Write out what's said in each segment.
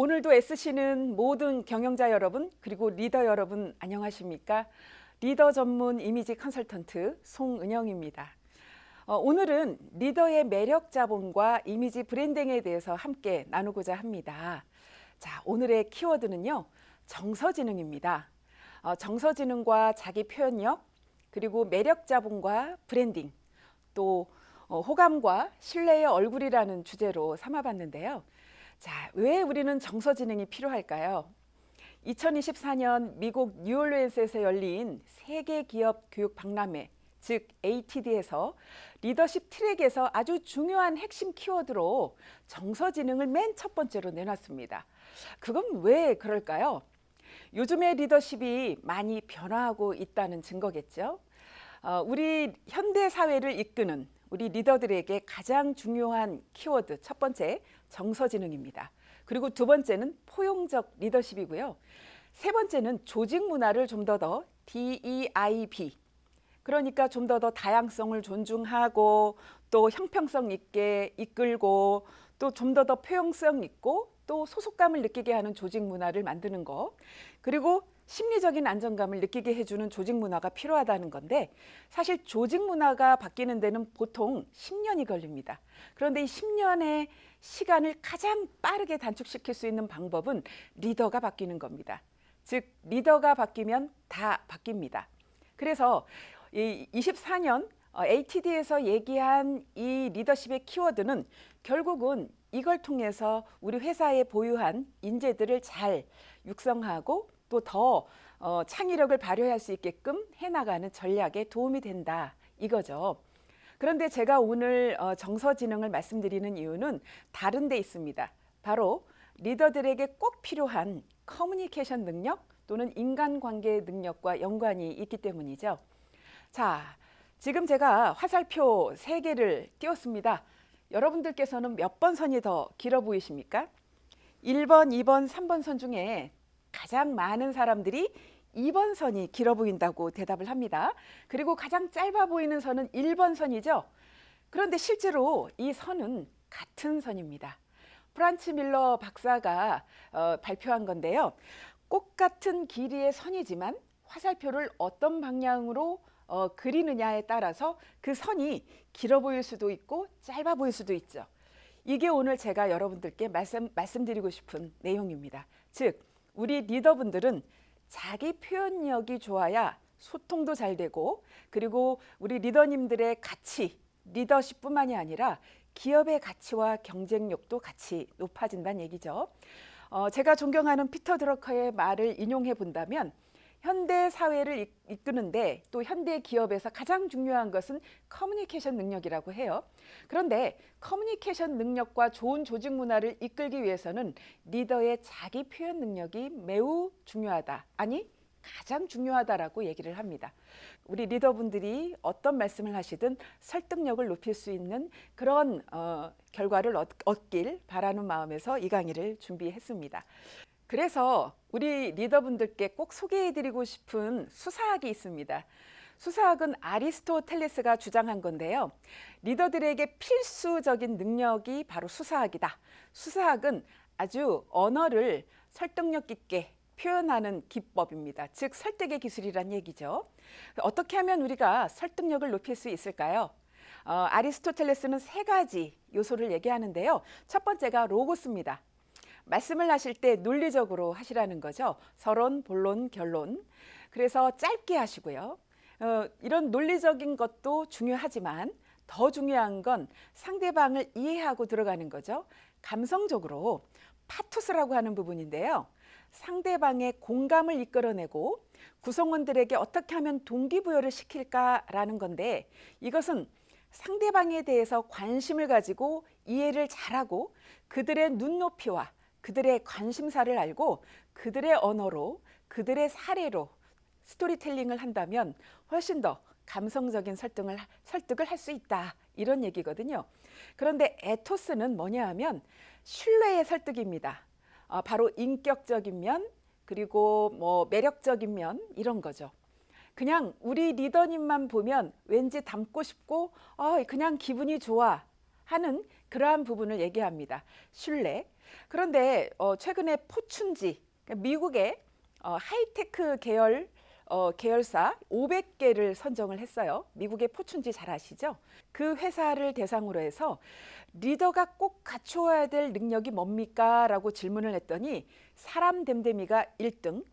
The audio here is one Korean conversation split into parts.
오늘도 애쓰시는 모든 경영자 여러분, 그리고 리더 여러분 안녕하십니까? 리더 전문 이미지 컨설턴트 송은영입니다. 오늘은 리더의 매력 자본과 이미지 브랜딩에 대해서 함께 나누고자 합니다. 자, 오늘의 키워드는요, 정서지능입니다. 정서지능과 자기 표현력, 그리고 매력 자본과 브랜딩, 또 호감과 신뢰의 얼굴이라는 주제로 삼아봤는데요. 자, 왜 우리는 정서지능이 필요할까요? 2024년 미국 뉴올리언스에서 열린 세계 기업 교육 박람회, 즉 ATD에서 리더십 트랙에서 아주 중요한 핵심 키워드로 정서지능을 맨 첫 번째로 내놨습니다. 그건 왜 그럴까요? 요즘의 리더십이 많이 변화하고 있다는 증거겠죠. 우리 현대 사회를 이끄는 우리 리더들에게 가장 중요한 키워드 첫 번째 정서지능입니다. 그리고 두 번째는 포용적 리더십이고요. 세 번째는 조직 문화를 좀 더 DEIB, 그러니까 좀 더 다양성을 존중하고 또 형평성 있게 이끌고 또 좀 더 포용성 있고 또 소속감을 느끼게 하는 조직 문화를 만드는 거, 그리고 심리적인 안정감을 느끼게 해주는 조직 문화가 필요하다는 건데, 사실 조직 문화가 바뀌는 데는 보통 10년이 걸립니다. 그런데 이 10년의 시간을 가장 빠르게 단축시킬 수 있는 방법은 리더가 바뀌는 겁니다. 즉 리더가 바뀌면 다 바뀝니다. 그래서 이 24년 ATD에서 얘기한 이 리더십의 키워드는 결국은 이걸 통해서 우리 회사에 보유한 인재들을 잘 육성하고 또 더 창의력을 발휘할 수 있게끔 해나가는 전략에 도움이 된다, 이거죠. 그런데 제가 오늘 정서지능을 말씀드리는 이유는 다른 데 있습니다. 바로 리더들에게 꼭 필요한 커뮤니케이션 능력 또는 인간관계 능력과 연관이 있기 때문이죠. 자, 지금 제가 화살표 3개를 띄웠습니다. 여러분들께서는 몇 번 선이 더 길어 보이십니까? 1번, 2번, 3번 선 중에 가장 많은 사람들이 2번 선이 길어 보인다고 대답을 합니다. 그리고 가장 짧아 보이는 선은 1번 선이죠. 그런데 실제로 이 선은 같은 선입니다. 프란츠 밀러 박사가 발표한 건데요. 똑같은 길이의 선이지만 화살표를 어떤 방향으로 그리느냐에 따라서 그 선이 길어 보일 수도 있고 짧아 보일 수도 있죠. 이게 오늘 제가 여러분들께 말씀드리고 싶은 내용입니다. 즉 우리 리더분들은 자기 표현력이 좋아야 소통도 잘 되고, 그리고 우리 리더님들의 가치, 리더십뿐만이 아니라 기업의 가치와 경쟁력도 같이 높아진다는 얘기죠. 제가 존경하는 피터 드러커의 말을 인용해 본다면, 현대 사회를 이끄는데 또 현대 기업에서 가장 중요한 것은 커뮤니케이션 능력이라고 해요. 그런데 커뮤니케이션 능력과 좋은 조직 문화를 이끌기 위해서는 리더의 자기 표현 능력이 매우 중요하다, 아니 가장 중요하다라고 얘기를 합니다. 우리 리더분들이 어떤 말씀을 하시든 설득력을 높일 수 있는 그런 결과를 얻길 바라는 마음에서 이 강의를 준비했습니다. 그래서 우리 리더분들께 꼭 소개해드리고 싶은 수사학이 있습니다. 수사학은 아리스토텔레스가 주장한 건데요. 리더들에게 필수적인 능력이 바로 수사학이다. 수사학은 아주 언어를 설득력 있게 표현하는 기법입니다. 즉 설득의 기술이란 얘기죠. 어떻게 하면 우리가 설득력을 높일 수 있을까요? 아리스토텔레스는 3가지 요소를 얘기하는데요. 첫 번째가 로고스입니다. 말씀을 하실 때 논리적으로 하시라는 거죠. 서론, 본론, 결론. 그래서 짧게 하시고요. 이런 논리적인 것도 중요하지만 더 중요한 건 상대방을 이해하고 들어가는 거죠. 감성적으로 파토스라고 하는 부분인데요. 상대방의 공감을 이끌어내고 구성원들에게 어떻게 하면 동기부여를 시킬까라는 건데, 이것은 상대방에 대해서 관심을 가지고 이해를 잘하고 그들의 눈높이와 그들의 관심사를 알고 그들의 언어로, 그들의 사례로 스토리텔링을 한다면 훨씬 더 감성적인 설득을 할 수 있다, 이런 얘기거든요. 그런데 에토스는 뭐냐 하면 신뢰의 설득입니다. 바로 인격적인 면, 그리고 매력적인 면, 이런 거죠. 그냥 우리 리더님만 보면 왠지 닮고 싶고 그냥 기분이 좋아 하는 그러한 부분을 얘기합니다. 신뢰. 그런데 최근에 포춘지, 그러니까 미국의 하이테크 계열사 500개를 선정을 했어요. 미국의 포춘지 잘 아시죠? 그 회사를 대상으로 해서 리더가 꼭 갖추어야 될 능력이 뭡니까? 라고 질문을 했더니 사람 됨됨이가 1등,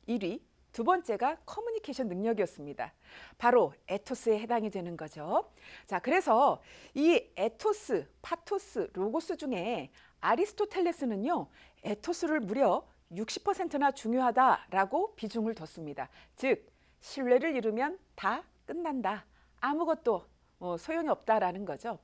1위, 두 번째가 커뮤니케이션 능력이었습니다. 바로 에토스에 해당이 되는 거죠. 자, 그래서 이 에토스, 파토스, 로고스 중에 아리스토텔레스는요, 에토스를 무려 60%나 중요하다라고 비중을 뒀습니다. 즉, 신뢰를 잃으면 다 끝난다. 아무것도 소용이 없다라는 거죠.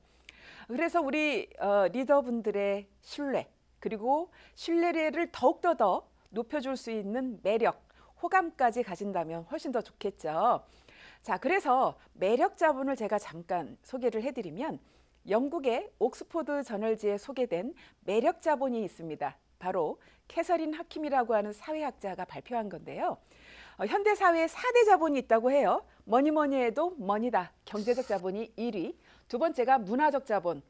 그래서 우리 리더분들의 신뢰, 그리고 신뢰를 더욱더 더 높여줄 수 있는 매력, 호감까지 가진다면 훨씬 더 좋겠죠. 자, 그래서 매력 자본을 제가 잠깐 소개를 해드리면 영국의 옥스포드 저널지에 소개된 매력 자본이 있습니다. 바로 캐서린 하킴이라고 하는 사회학자가 발표한 건데요. 현대 사회에 4대 자본이 있다고 해요. 뭐니 해도 머니다. 경제적 자본이 1위. 두 번째가 문화적 자본.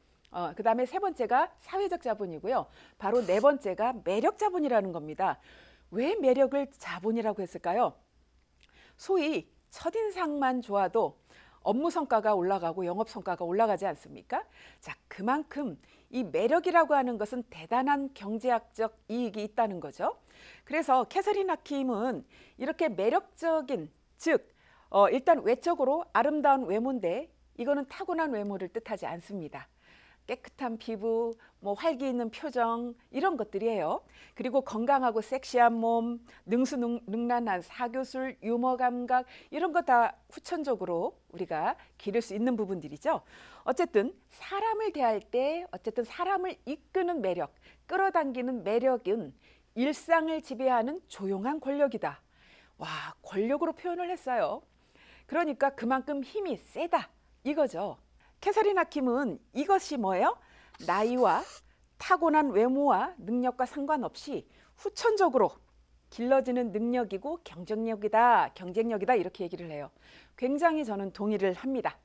그 다음에 세 번째가 사회적 자본이고요. 바로 네 번째가 매력 자본이라는 겁니다. 왜 매력을 자본이라고 했을까요? 소위 첫인상만 좋아도 업무 성과가 올라가고 영업 성과가 올라가지 않습니까? 자, 그만큼 이 매력이라고 하는 것은 대단한 경제학적 이익이 있다는 거죠. 그래서 캐서린 하킴은 이렇게 매력적인, 즉 일단 외적으로 아름다운 외모인데 이거는 타고난 외모를 뜻하지 않습니다. 깨끗한 피부, 활기 있는 표정 이런 것들이에요. 그리고 건강하고 섹시한 몸, 능수능란한 사교술, 유머 감각 이런 거 다 후천적으로 우리가 기를 수 있는 부분들이죠. 어쨌든 사람을 대할 때 어쨌든 사람을 이끄는 매력, 끌어당기는 매력은 일상을 지배하는 조용한 권력이다. 와, 권력으로 표현을 했어요. 그러니까 그만큼 힘이 세다 이거죠. 캐서린 하킴은 이것이 뭐예요? 나이와 타고난 외모와 능력과 상관없이 후천적으로 길러지는 능력이고 경쟁력이다 이렇게 얘기를 해요. 굉장히 저는 동의를 합니다.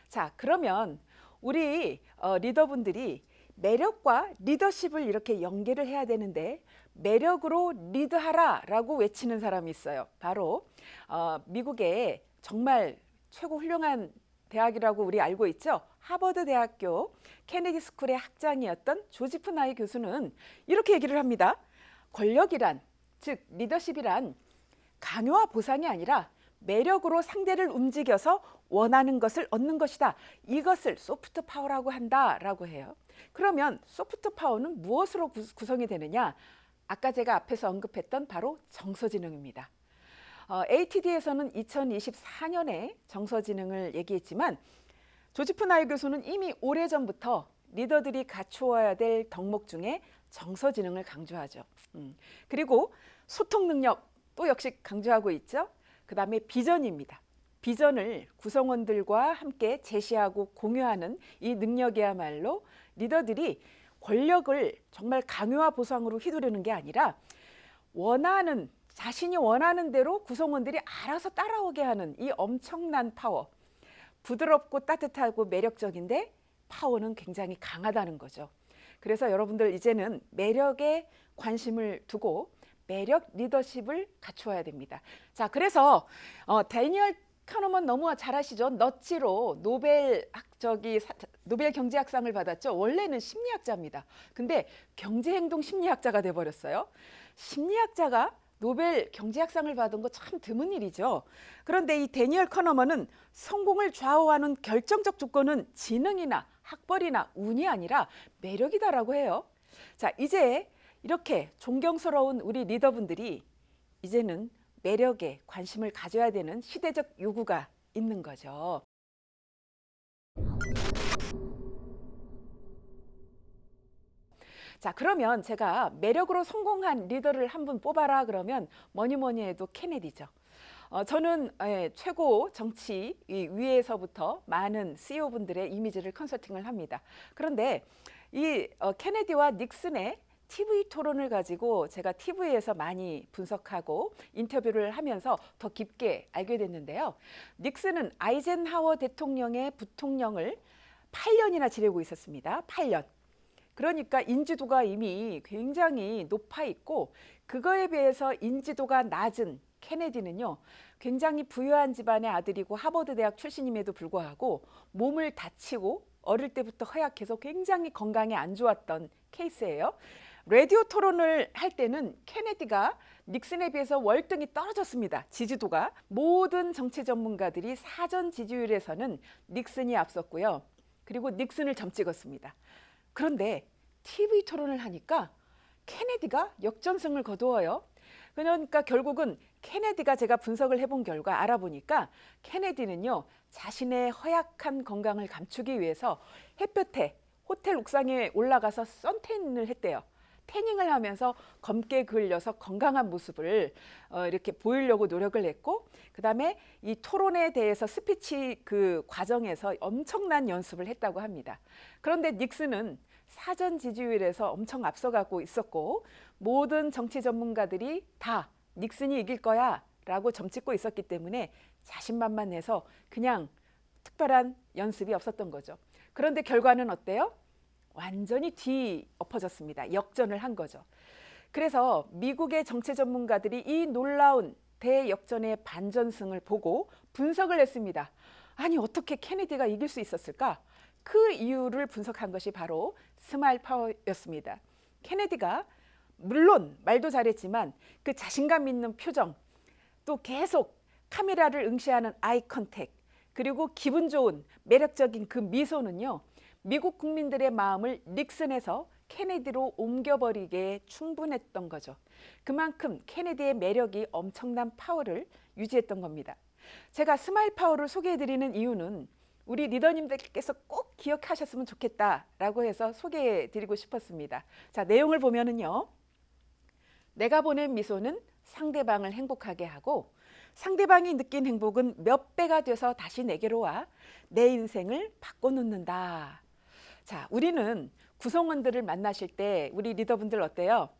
자, 그러면 우리 리더분들이 매력과 리더십을 이렇게 연계를 해야 되는데 매력으로 리드하라라고 외치는 사람이 있어요. 바로 미국의 정말 최고 훌륭한 대학이라고 우리 알고 있죠. 하버드 대학교 케네디 스쿨의 학장이었던 조지프 나이 교수는 이렇게 얘기를 합니다. 권력이란, 즉 리더십이란 강요와 보상이 아니라 매력으로 상대를 움직여서 원하는 것을 얻는 것이다. 이것을 소프트 파워라고 한다라고 해요. 그러면 소프트 파워는 무엇으로 구성이 되느냐? 아까 제가 앞에서 언급했던 바로 정서지능입니다. ATD에서는 2024년에 정서지능을 얘기했지만 조지프 나이 교수는 이미 오래전부터 리더들이 갖추어야 될 덕목 중에 정서지능을 강조하죠. 그리고 소통 능력 또 역시 강조하고 있죠. 그 다음에 비전입니다. 비전을 구성원들과 함께 제시하고 공유하는 이 능력이야말로 리더들이 권력을 정말 강요와 보상으로 휘두르는 게 아니라 자신이 원하는 대로 구성원들이 알아서 따라오게 하는 이 엄청난 파워. 부드럽고 따뜻하고 매력적인데 파워는 굉장히 강하다는 거죠. 그래서 여러분들 이제는 매력에 관심을 두고 매력 리더십을 갖추어야 됩니다. 자, 그래서 데니얼 카너먼 너무 잘 아시죠? 너치로 노벨 경제학상을 받았죠. 원래는 심리학자입니다. 근데 경제행동 심리학자가 돼버렸어요. 심리학자가 노벨 경제학상을 받은 거 참 드문 일이죠. 그런데 이 데니얼 카너먼은 성공을 좌우하는 결정적 조건은 지능이나 학벌이나 운이 아니라 매력이다라고 해요. 자, 이제 이렇게 존경스러운 우리 리더분들이 이제는 매력에 관심을 가져야 되는 시대적 요구가 있는 거죠. 자, 그러면 제가 매력으로 성공한 리더를 한 분 뽑아라 그러면 뭐니 해도 케네디죠. 저는 최고 정치 위에서부터 많은 CEO분들의 이미지를 컨설팅을 합니다. 그런데 이 케네디와 닉슨의 TV 토론을 가지고 제가 TV에서 많이 분석하고 인터뷰를 하면서 더 깊게 알게 됐는데요. 닉슨은 아이젠하워 대통령의 부통령을 8년이나 지내고 있었습니다. 8년. 그러니까 인지도가 이미 굉장히 높아 있고 그거에 비해서 인지도가 낮은 케네디는요. 굉장히 부유한 집안의 아들이고 하버드 대학 출신임에도 불구하고 몸을 다치고 어릴 때부터 허약해서 굉장히 건강에 안 좋았던 케이스예요. 라디오 토론을 할 때는 케네디가 닉슨에 비해서 월등히 떨어졌습니다. 지지도가. 모든 정치 전문가들이 사전 지지율에서는 닉슨이 앞섰고요. 그리고 닉슨을 점찍었습니다. 그런데 TV 토론을 하니까 케네디가 역전승을 거두어요. 그러니까 결국은 케네디가 제가 분석을 해본 결과 알아보니까 케네디는요. 자신의 허약한 건강을 감추기 위해서 햇볕에 호텔 옥상에 올라가서 선탠을 했대요. 태닝을 하면서 검게 그을려서 건강한 모습을 이렇게 보이려고 노력을 했고 그다음에 이 토론에 대해서 스피치 그 과정에서 엄청난 연습을 했다고 합니다. 그런데 닉슨은 사전 지지율에서 엄청 앞서가고 있었고 모든 정치 전문가들이 다 닉슨이 이길 거야 라고 점찍고 있었기 때문에 자신만만해서 그냥 특별한 연습이 없었던 거죠. 그런데 결과는 어때요? 완전히 뒤엎어졌습니다. 역전을 한 거죠. 그래서 미국의 정치 전문가들이 이 놀라운 대역전의 반전승을 보고 분석을 했습니다. 아니 어떻게 케네디가 이길 수 있었을까? 그 이유를 분석한 것이 바로 스마일 파워였습니다. 케네디가 물론 말도 잘했지만 그 자신감 있는 표정, 또 계속 카메라를 응시하는 아이 컨택, 그리고 기분 좋은 매력적인 그 미소는요. 미국 국민들의 마음을 닉슨에서 케네디로 옮겨버리기에 충분했던 거죠. 그만큼 케네디의 매력이 엄청난 파워를 유지했던 겁니다. 제가 스마일 파워를 소개해드리는 이유는 우리 리더님들께서 꼭 기억하셨으면 좋겠다라고 해서 소개해드리고 싶었습니다. 자, 내용을 보면은요. 내가 보낸 미소는 상대방을 행복하게 하고 상대방이 느낀 행복은 몇 배가 돼서 다시 내게로 와 내 인생을 바꿔놓는다. 자, 우리는 구성원들을 만나실 때 우리 리더분들 어때요?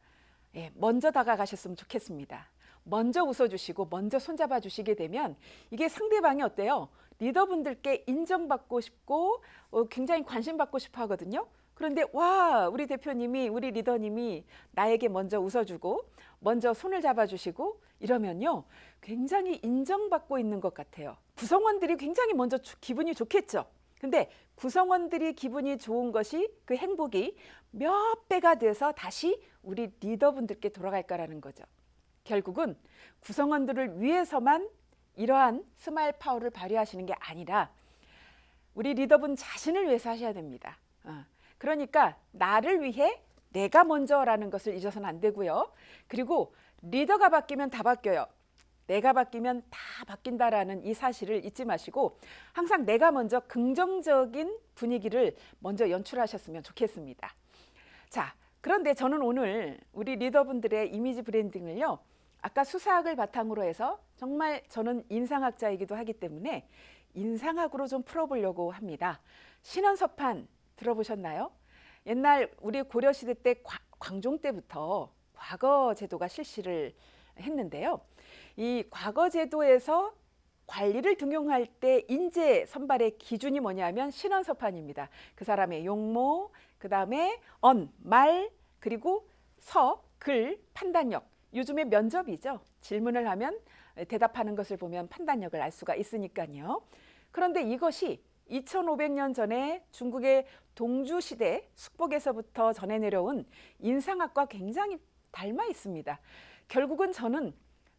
예, 먼저 다가가셨으면 좋겠습니다. 먼저 웃어주시고 먼저 손잡아 주시게 되면 이게 상대방이 어때요? 리더분들께 인정받고 싶고 굉장히 관심받고 싶어 하거든요. 그런데 와, 우리 대표님이, 우리 리더님이 나에게 먼저 웃어주고 먼저 손을 잡아주시고 이러면요. 굉장히 인정받고 있는 것 같아요. 구성원들이 굉장히 먼저 기분이 좋겠죠. 근데 구성원들이 기분이 좋은 것이 그 행복이 몇 배가 돼서 다시 우리 리더분들께 돌아갈 거라는 거죠. 결국은 구성원들을 위해서만 이러한 스마일 파워를 발휘하시는 게 아니라 우리 리더분 자신을 위해서 하셔야 됩니다. 그러니까 나를 위해 내가 먼저라는 것을 잊어서는 안 되고요. 그리고 리더가 바뀌면 다 바뀌어요. 내가 바뀌면 다 바뀐다라는 이 사실을 잊지 마시고 항상 내가 먼저 긍정적인 분위기를 먼저 연출하셨으면 좋겠습니다. 자, 그런데 저는 오늘 우리 리더분들의 이미지 브랜딩을요. 아까 수사학을 바탕으로 해서 정말 저는 인상학자이기도 하기 때문에 인상학으로 좀 풀어보려고 합니다. 신원서판 들어보셨나요? 옛날 우리 고려시대 때 광종 때부터 과거제도가 실시를 했는데요. 이 과거제도에서 관리를 등용할 때 인재 선발의 기준이 뭐냐면 신원서판입니다. 그 사람의 용모, 그 다음에 언, 말, 그리고 서, 글, 판단력. 요즘에 면접이죠. 질문을 하면 대답하는 것을 보면 판단력을 알 수가 있으니까요. 그런데 이것이 2500년 전에 중국의 동주시대 숙복에서부터 전해 내려온 인상학과 굉장히 닮아 있습니다. 결국은 저는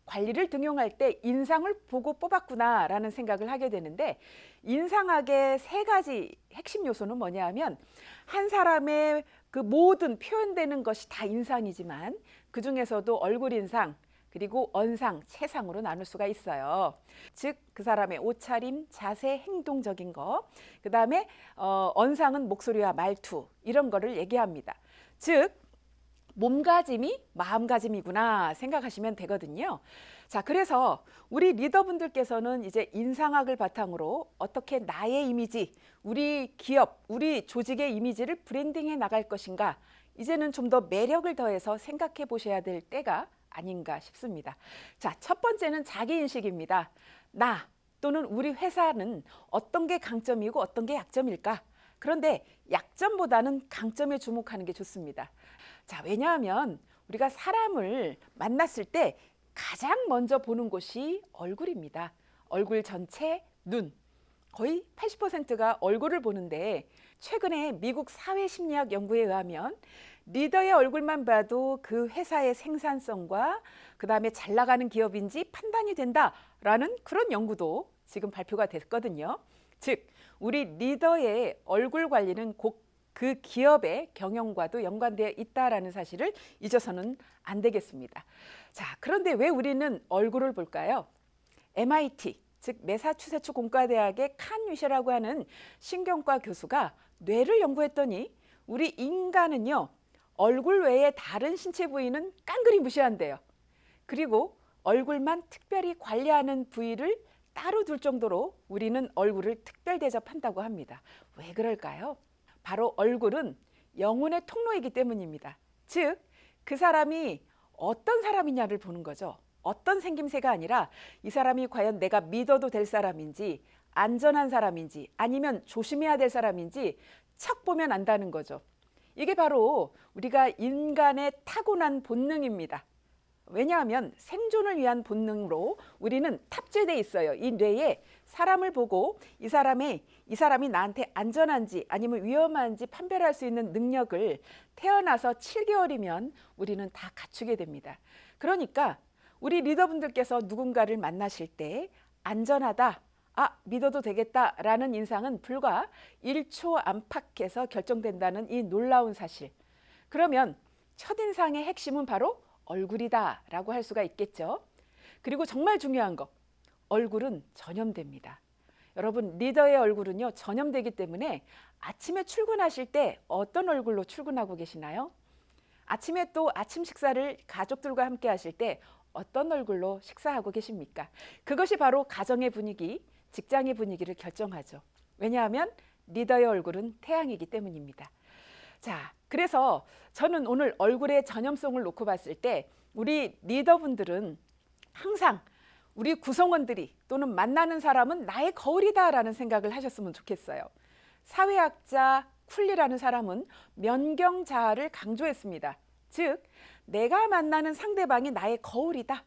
관리를 등용할 때 인상을 보고 뽑았구나라는 생각을 하게 되는데 인상학의 세 가지 핵심 요소는 뭐냐 하면 한 사람의 그 모든 표현되는 것이 다 인상이지만 그중에서도 얼굴 인상, 그리고 언상, 체상으로 나눌 수가 있어요. 즉 그 사람의 옷차림, 자세, 행동적인 거, 그 다음에 언상은 목소리와 말투 이런 거를 얘기합니다. 즉 몸가짐이 마음가짐이구나 생각하시면 되거든요. 자, 그래서 우리 리더분들께서는 이제 인상학을 바탕으로 어떻게 나의 이미지, 우리 기업, 우리 조직의 이미지를 브랜딩해 나갈 것인가 이제는 좀 더 매력을 더해서 생각해 보셔야 될 때가 아닌가 싶습니다. 자, 첫 번째는 자기인식입니다. 나 또는 우리 회사는 어떤 게 강점이고 어떤 게 약점일까? 그런데 약점보다는 강점에 주목하는 게 좋습니다. 자, 왜냐하면 우리가 사람을 만났을 때 가장 먼저 보는 곳이 얼굴입니다. 얼굴 전체, 눈. 거의 80%가 얼굴을 보는데 최근에 미국 사회심리학 연구에 의하면 리더의 얼굴만 봐도 그 회사의 생산성과 그다음에 잘 나가는 기업인지 판단이 된다라는 그런 연구도 지금 발표가 됐거든요. 즉, 우리 리더의 얼굴 관리는 꼭 그 기업의 경영과도 연관되어 있다라는 사실을 잊어서는 안 되겠습니다. 자, 그런데 왜 우리는 얼굴을 볼까요? MIT, 즉 매사추세츠 공과대학의 칸 유셰라고 하는 신경과 교수가 뇌를 연구했더니 우리 인간은요, 얼굴 외에 다른 신체 부위는 깡그리 무시한대요. 그리고 얼굴만 특별히 관리하는 부위를 따로 둘 정도로 우리는 얼굴을 특별 대접한다고 합니다. 왜 그럴까요? 바로 얼굴은 영혼의 통로이기 때문입니다. 즉, 그 사람이 어떤 사람이냐를 보는 거죠. 어떤 생김새가 아니라 이 사람이 과연 내가 믿어도 될 사람인지, 안전한 사람인지, 아니면 조심해야 될 사람인지 척 보면 안다는 거죠. 이게 바로 우리가 인간의 타고난 본능입니다. 왜냐하면 생존을 위한 본능으로 우리는 탑재되어 있어요. 이 뇌에 사람을 보고 이 사람이 나한테 안전한지 아니면 위험한지 판별할 수 있는 능력을 태어나서 7개월이면 우리는 다 갖추게 됩니다. 그러니까 우리 리더분들께서 누군가를 만나실 때 안전하다, 믿어도 되겠다라는 인상은 불과 1초 안팎에서 결정된다는 이 놀라운 사실. 그러면 첫인상의 핵심은 바로 얼굴이다라고 할 수가 있겠죠. 그리고 정말 중요한 거, 얼굴은 전염됩니다. 여러분, 리더의 얼굴은요, 전염되기 때문에 아침에 출근하실 때 어떤 얼굴로 출근하고 계시나요? 아침에 또 아침 식사를 가족들과 함께 하실 때 어떤 얼굴로 식사하고 계십니까? 그것이 바로 가정의 분위기, 직장의 분위기를 결정하죠. 왜냐하면 리더의 얼굴은 태양이기 때문입니다. 자, 그래서 저는 오늘 얼굴의 전염성을 놓고 봤을 때 우리 리더분들은 항상 우리 구성원들이 또는 만나는 사람은 나의 거울이다라는 생각을 하셨으면 좋겠어요. 사회학자 쿨리라는 사람은 면경자아를 강조했습니다. 즉, 내가 만나는 상대방이 나의 거울이다.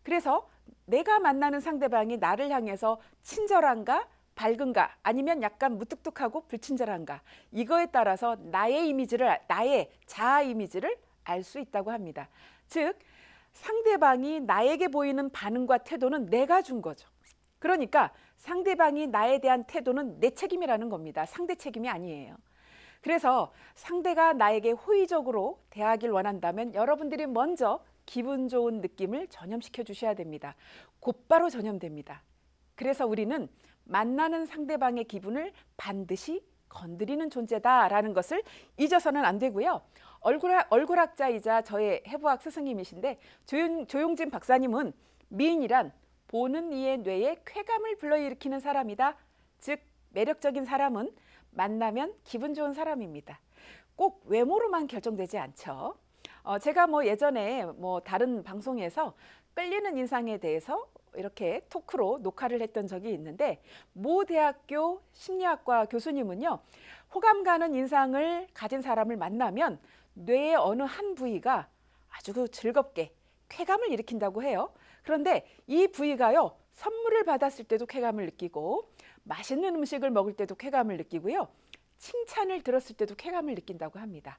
그래서 내가 만나는 상대방이 나를 향해서 친절한가, 밝은가, 아니면 약간 무뚝뚝하고 불친절한가, 이거에 따라서 나의 자아 이미지를 알 수 있다고 합니다. 즉, 상대방이 나에게 보이는 반응과 태도는 내가 준 거죠. 그러니까 상대방이 나에 대한 태도는 내 책임이라는 겁니다. 상대 책임이 아니에요. 그래서 상대가 나에게 호의적으로 대하길 원한다면 여러분들이 먼저 기분 좋은 느낌을 전염시켜 주셔야 됩니다. 곧바로 전염됩니다. 그래서 우리는 만나는 상대방의 기분을 반드시 건드리는 존재다라는 것을 잊어서는 안 되고요. 얼굴학자이자 저의 해부학 스승님이신데 조용진 박사님은 미인이란 보는 이의 뇌에 쾌감을 불러일으키는 사람이다. 즉, 매력적인 사람은 만나면 기분 좋은 사람입니다. 꼭 외모로만 결정되지 않죠. 제가 예전에 다른 방송에서 끌리는 인상에 대해서 이렇게 토크로 녹화를 했던 적이 있는데 모 대학교 심리학과 교수님은요, 호감 가는 인상을 가진 사람을 만나면 뇌의 어느 한 부위가 아주 즐겁게 쾌감을 일으킨다고 해요. 그런데 이 부위가요, 선물을 받았을 때도 쾌감을 느끼고 맛있는 음식을 먹을 때도 쾌감을 느끼고요, 칭찬을 들었을 때도 쾌감을 느낀다고 합니다.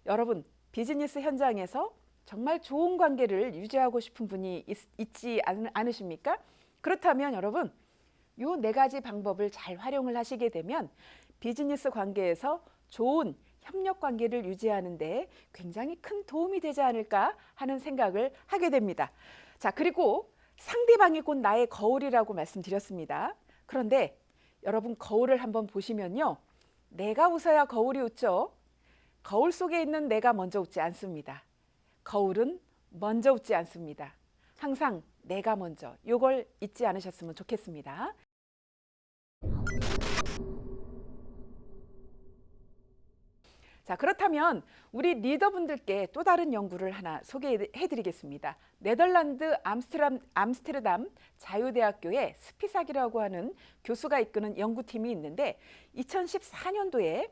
여러분, 비즈니스 현장에서 정말 좋은 관계를 유지하고 싶은 분이 있지 않으십니까? 그렇다면 여러분, 이 4가지 방법을 잘 활용을 하시게 되면 비즈니스 관계에서 좋은 협력 관계를 유지하는 데 굉장히 큰 도움이 되지 않을까 하는 생각을 하게 됩니다. 자, 그리고 상대방이 곧 나의 거울이라고 말씀드렸습니다. 그런데 여러분, 거울을 한번 보시면요, 내가 웃어야 거울이 웃죠. 거울 속에 있는 내가 먼저 웃지 않습니다. 거울은 먼저 웃지 않습니다. 항상 내가 먼저, 이걸 잊지 않으셨으면 좋겠습니다. 자, 그렇다면 우리 리더분들께 또 다른 연구를 하나 소개해드리겠습니다. 네덜란드 암스테르담 자유대학교의 스피삭이라고 하는 교수가 이끄는 연구팀이 있는데 2014년도에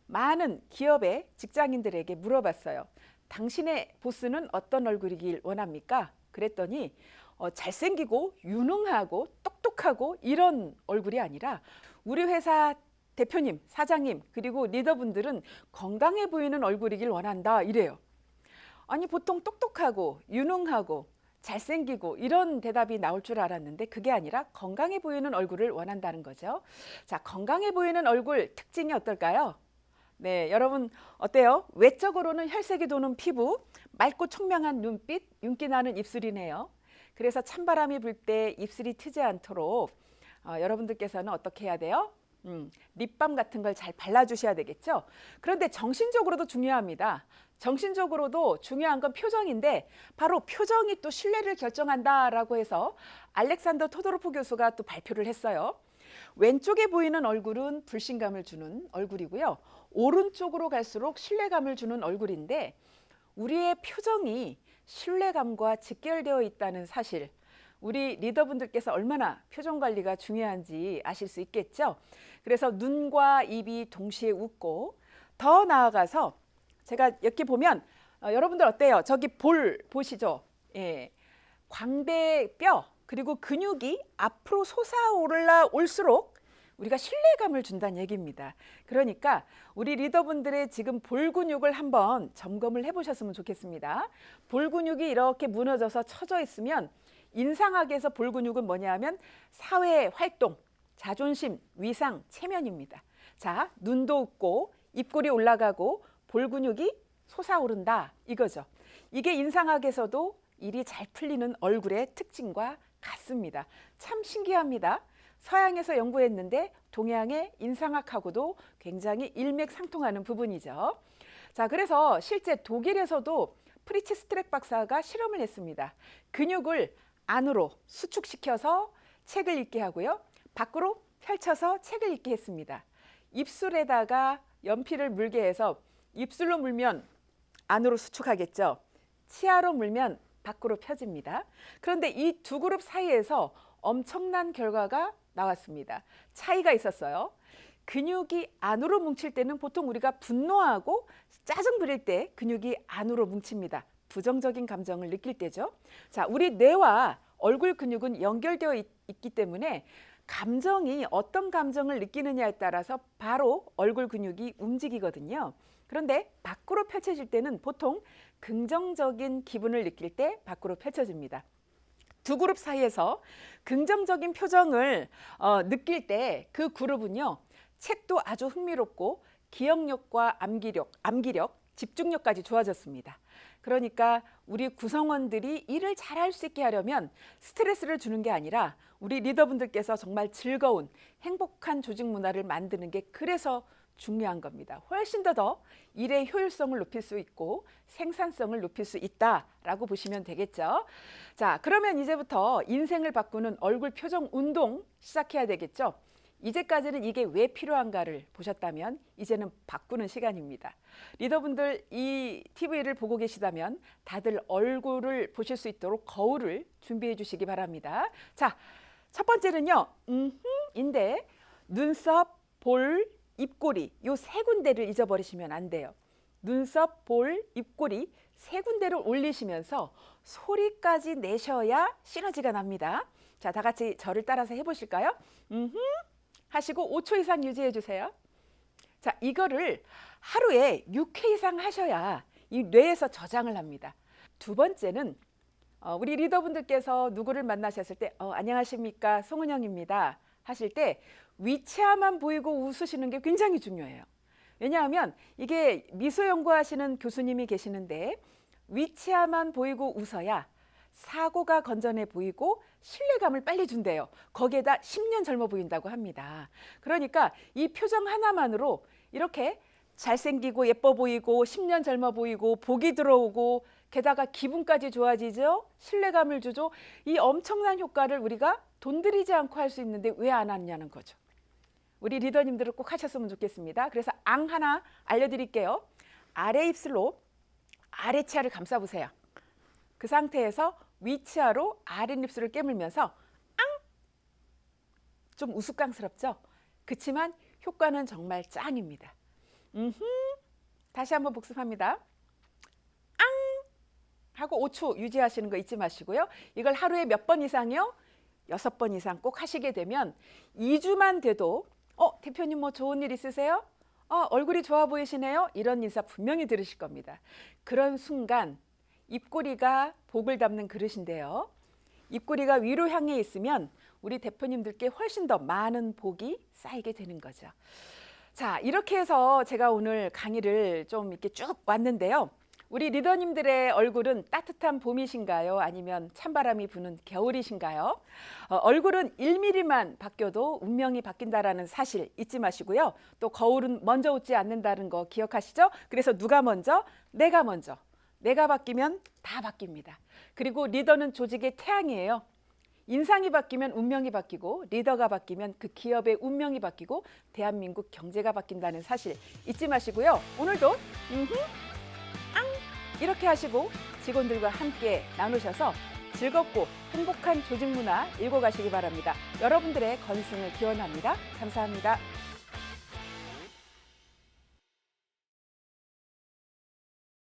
많은 기업의 직장인들에게 물어봤어요. 당신의 보스는 어떤 얼굴이길 원합니까? 그랬더니 잘생기고 유능하고 똑똑하고 이런 얼굴이 아니라 우리 회사 대표님, 사장님, 그리고 리더분들은 건강해 보이는 얼굴이길 원한다 이래요. 아니 보통 똑똑하고 유능하고 잘생기고 이런 대답이 나올 줄 알았는데 그게 아니라 건강해 보이는 얼굴을 원한다는 거죠. 자, 건강해 보이는 얼굴 특징이 어떨까요? 네, 여러분 어때요? 외적으로는 혈색이 도는 피부, 맑고 청명한 눈빛, 윤기 나는 입술이네요. 그래서 찬바람이 불 때 입술이 트지 않도록 여러분들께서는 어떻게 해야 돼요? 립밤 같은 걸 잘 발라주셔야 되겠죠. 그런데 정신적으로도 중요합니다. 정신적으로도 중요한 건 표정인데 바로 표정이 또 신뢰를 결정한다라고 해서 알렉산더 토도로프 교수가 또 발표를 했어요. 왼쪽에 보이는 얼굴은 불신감을 주는 얼굴이고요. 오른쪽으로 갈수록 신뢰감을 주는 얼굴인데 우리의 표정이 신뢰감과 직결되어 있다는 사실, 우리 리더분들께서 얼마나 표정 관리가 중요한지 아실 수 있겠죠. 그래서 눈과 입이 동시에 웃고 더 나아가서 제가 이렇게 보면 여러분들 어때요? 저기 볼 보시죠? 예, 광대뼈 그리고 근육이 앞으로 솟아올라 올수록 우리가 신뢰감을 준다는 얘기입니다. 그러니까 우리 리더분들의 지금 볼 근육을 한번 점검을 해보셨으면 좋겠습니다. 볼 근육이 이렇게 무너져서 처져 있으면 인상학에서 볼 근육은 뭐냐 하면 사회 활동, 자존심, 위상, 체면입니다. 자, 눈도 웃고 입꼬리 올라가고 볼 근육이 솟아오른다 이거죠. 이게 인상학에서도 일이 잘 풀리는 얼굴의 특징과 같습니다. 참 신기합니다. 서양에서 연구했는데 동양의 인상학하고도 굉장히 일맥상통하는 부분이죠. 자, 그래서 실제 독일에서도 프리츠 스트렉 박사가 실험을 했습니다. 근육을 안으로 수축시켜서 책을 읽게 하고요. 밖으로 펼쳐서 책을 읽게 했습니다. 입술에다가 연필을 물게 해서 입술로 물면 안으로 수축하겠죠. 치아로 물면 밖으로 펴집니다. 그런데 이 두 그룹 사이에서 엄청난 결과가 나왔습니다. 차이가 있었어요. 근육이 안으로 뭉칠 때는 보통 우리가 분노하고 짜증 부릴 때 근육이 안으로 뭉칩니다. 부정적인 감정을 느낄 때죠. 자, 우리 뇌와 얼굴 근육은 연결되어 있기 때문에 감정이 어떤 감정을 느끼느냐에 따라서 바로 얼굴 근육이 움직이거든요. 그런데 밖으로 펼쳐질 때는 보통 긍정적인 기분을 느낄 때 밖으로 펼쳐집니다. 두 그룹 사이에서 긍정적인 표정을 느낄 때 그 그룹은요, 책도 아주 흥미롭고 기억력과 암기력, 집중력까지 좋아졌습니다. 그러니까 우리 구성원들이 일을 잘할 수 있게 하려면 스트레스를 주는 게 아니라 우리 리더분들께서 정말 즐거운 행복한 조직 문화를 만드는 게 그래서 중요한 겁니다. 훨씬 더 일의 효율성을 높일 수 있고 생산성을 높일 수 있다라고 보시면 되겠죠. 자, 그러면 이제부터 인생을 바꾸는 얼굴 표정 운동 시작해야 되겠죠. 이제까지는 이게 왜 필요한가를 보셨다면 이제는 바꾸는 시간입니다. 리더분들 이 TV를 보고 계시다면 다들 얼굴을 보실 수 있도록 거울을 준비해 주시기 바랍니다. 자, 첫 번째는요. 인데 눈썹, 볼, 입꼬리 요 세 군데를 잊어버리시면 안 돼요. 눈썹, 볼, 입꼬리 세 군데를 올리시면서 소리까지 내셔야 시너지가 납니다. 자, 다 같이 저를 따라서 해보실까요? 하시고 5초 이상 유지해 주세요. 자, 이거를 하루에 6회 이상 하셔야 이 뇌에서 저장을 합니다. 두 번째는 우리 리더분들께서 누구를 만나셨을 때 안녕하십니까, 송은영입니다 하실 때 위치아만 보이고 웃으시는 게 굉장히 중요해요. 왜냐하면 이게 미소 연구하시는 교수님이 계시는데 위치아만 보이고 웃어야 사고가 건전해 보이고 신뢰감을 빨리 준대요. 거기에다 10년 젊어 보인다고 합니다. 그러니까 이 표정 하나만으로 이렇게 잘생기고 예뻐 보이고 10년 젊어 보이고 복이 들어오고 게다가 기분까지 좋아지죠. 신뢰감을 주죠. 이 엄청난 효과를 우리가 돈 들이지 않고 할 수 있는데 왜 안 하냐는 거죠. 우리 리더님들은 꼭 하셨으면 좋겠습니다. 그래서 앙 하나 알려드릴게요. 아래 입술로 아래 치아를 감싸보세요. 그 상태에서 위 치아로 아래 입술을 깨물면서 앙! 좀 우스꽝스럽죠? 그치만 효과는 정말 짱입니다. 다시 한번 복습합니다. 앙! 하고 5초 유지하시는 거 잊지 마시고요. 이걸 하루에 몇 번 이상이요? 6번 이상 꼭 하시게 되면 2주만 돼도 대표님 뭐 좋은 일 있으세요? 얼굴이 좋아 보이시네요. 이런 인사 분명히 들으실 겁니다. 그런 순간 입꼬리가 복을 담는 그릇인데요. 입꼬리가 위로 향해 있으면 우리 대표님들께 훨씬 더 많은 복이 쌓이게 되는 거죠. 자, 이렇게 해서 제가 오늘 강의를 좀 이렇게 쭉 왔는데요. 우리 리더님들의 얼굴은 따뜻한 봄이신가요? 아니면 찬바람이 부는 겨울이신가요? 얼굴은 1mm만 바뀌어도 운명이 바뀐다라는 사실 잊지 마시고요. 또 거울은 먼저 웃지 않는다는 거 기억하시죠? 그래서 누가 먼저? 내가 먼저. 내가 바뀌면 다 바뀝니다. 그리고 리더는 조직의 태양이에요. 인상이 바뀌면 운명이 바뀌고 리더가 바뀌면 그 기업의 운명이 바뀌고 대한민국 경제가 바뀐다는 사실 잊지 마시고요. 오늘도 이렇게 하시고 직원들과 함께 나누셔서 즐겁고 행복한 조직 문화 읽어가시기 바랍니다. 여러분들의 건승을 기원합니다. 감사합니다.